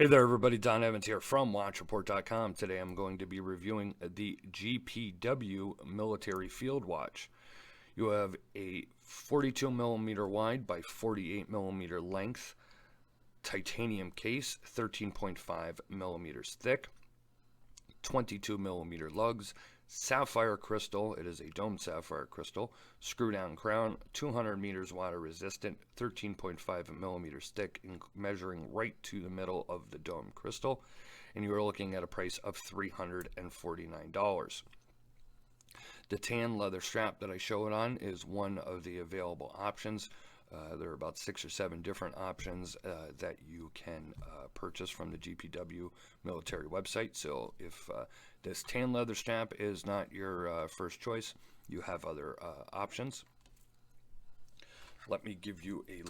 Hey there, everybody. Don Evans here from WatchReport.com. Today I'm going to be reviewing the GPW Military Field Watch. You have a 42 millimeter wide by 48 millimeter length titanium case, 13.5 millimeters thick, 22 millimeter lugs, sapphire crystal. It is a domed sapphire crystal, screw down crown, 200 meters water resistant, 13.5 millimeters thick, measuring right to the middle of the domed crystal, and you are looking at a price of $349. The tan leather strap that I show it on is one of the available options. There are about 6 or 7 different options that you can purchase from the GPW military website. So if this tan leather strap is not your first choice, you have other options. Let me give you a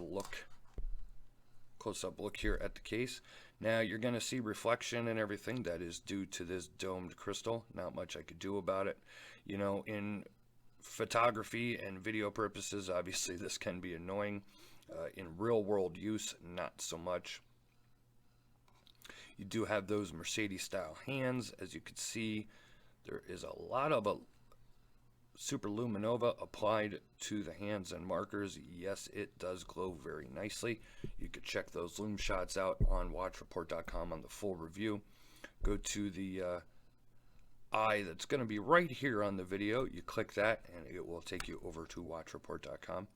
close-up look here at the case. Now you're going to see reflection and everything. That is due to this domed crystal. Not much I could do about it. You know, in photography and video purposes, obviously this can be annoying. In real world use, not so much. You do have those Mercedes style hands. As you can see, there is a lot of super luminova applied to the hands and markers. Yes, it does glow very nicely. You could check those lume shots out on watchreport.com on the full review. Go to the eye that's going to be right here on the video. You click that and it will take you over to watchreport.com.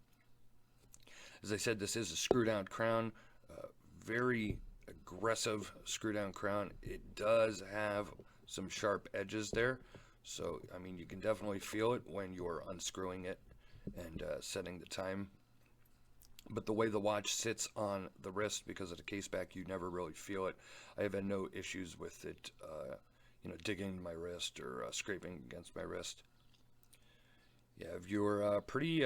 As I said, this is a screw down crown, very aggressive screw down crown. It does have some sharp edges there, so I mean you can definitely feel it when you're unscrewing it and setting the time. But the way the watch sits on the wrist, because of the case back, you never really feel it. I have had no issues with it digging my wrist or scraping against my wrist. You have your pretty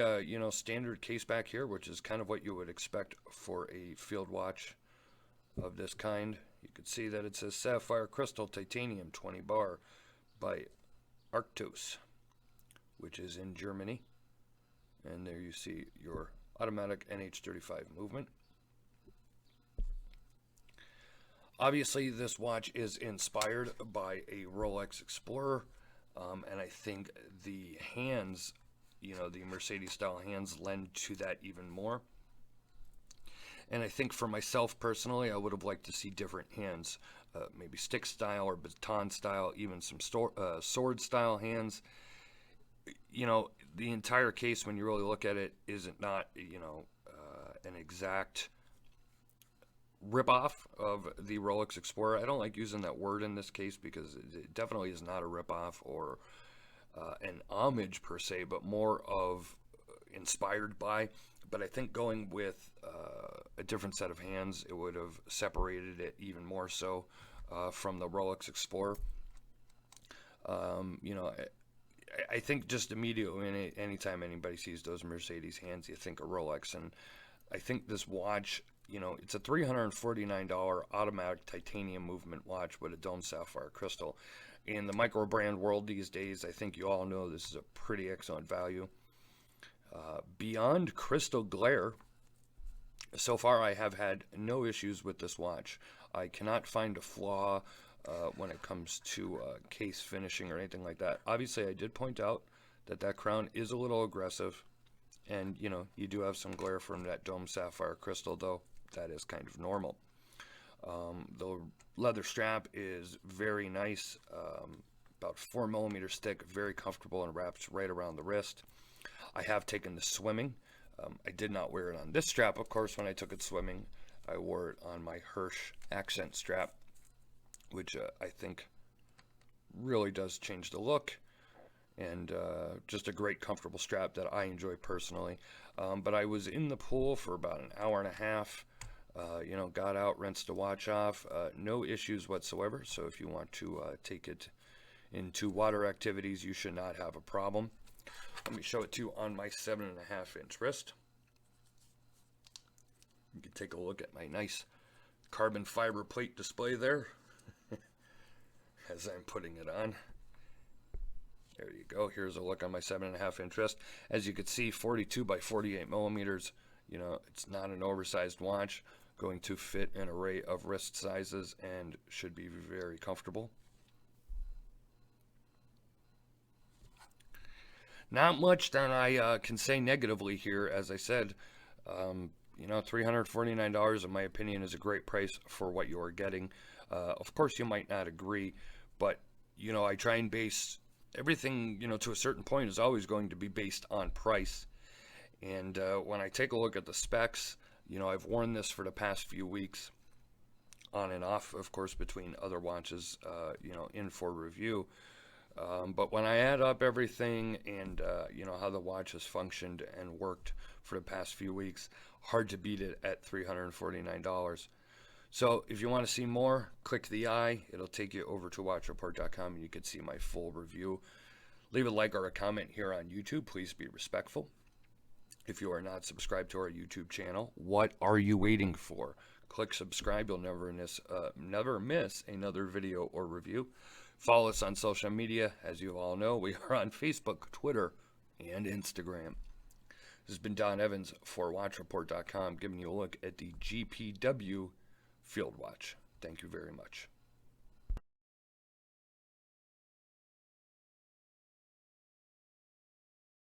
standard case back here, which is kind of what you would expect for a field watch of this kind. You can see that it says sapphire crystal titanium 20 bar by Arctos, which is in Germany. And there you see your automatic NH35 movement. Obviously, this watch is inspired by a Rolex Explorer, and I think the hands, the Mercedes style hands, lend to that even more. And I think for myself personally, I would have liked to see different hands, maybe stick style or baton style, even some sword style hands. The entire case, when you really look at it, isn't not an exact ripoff of the Rolex Explorer. I don't like using that word in this case because it definitely is not a ripoff or an homage per se, but more of inspired by. But I think going with a different set of hands, it would have separated it even more so from the Rolex Explorer. I think just immediately, anytime anybody sees those Mercedes hands, you think of Rolex. And I think this watch, it's a $349 automatic titanium movement watch with a domed sapphire crystal. In the micro brand world these days, I think you all know this is a pretty excellent value. Beyond crystal glare, so far I have had no issues with this watch. I cannot find a flaw when it comes to case finishing or anything like that. Obviously, I did point out that crown is a little aggressive, and you do have some glare from that domed sapphire crystal, though that is kind of normal. The leather strap is very nice, about 4 millimeters thick, very comfortable, and wraps right around the wrist. I have taken this swimming. I did not wear it on this strap, of course, when I took it swimming. I wore it on my Hirsch accent strap, which I think really does change the look, and just a great comfortable strap that I enjoy personally. But I was in the pool for about an hour and a half, got out, rinsed the watch off, no issues whatsoever. So if you want to take it into water activities, you should not have a problem. Let me show it to you on my 7.5-inch wrist. You can take a look at my nice carbon fiber plate display there as I'm putting it on. There you go. Here's a look on my 7.5-inch wrist. As you can see, 42 by 48 millimeters. It's not an oversized watch. going to fit an array of wrist sizes and should be very comfortable. Not much that I can say negatively here. As I said, $349 in my opinion is a great price for what you are getting. Of course, you might not agree, but I try and base everything, to a certain point is always going to be based on price. And when I take a look at the specs, I've worn this for the past few weeks on and off, of course, between other watches, in for review. But when I add up everything and, how the watch has functioned and worked for the past few weeks, hard to beat it at $349. So if you want to see more, click the eye. It'll take you over to watchreport.com and you can see my full review. Leave a like or a comment here on YouTube. Please be respectful. If you are not subscribed to our YouTube channel, what are you waiting for? Click subscribe. You'll never miss another video or review. Follow us on social media. As you all know, we are on Facebook, Twitter, and Instagram. This has been Don Evans for watchreport.com, giving you a look at the GPW Field watch. Thank you very much.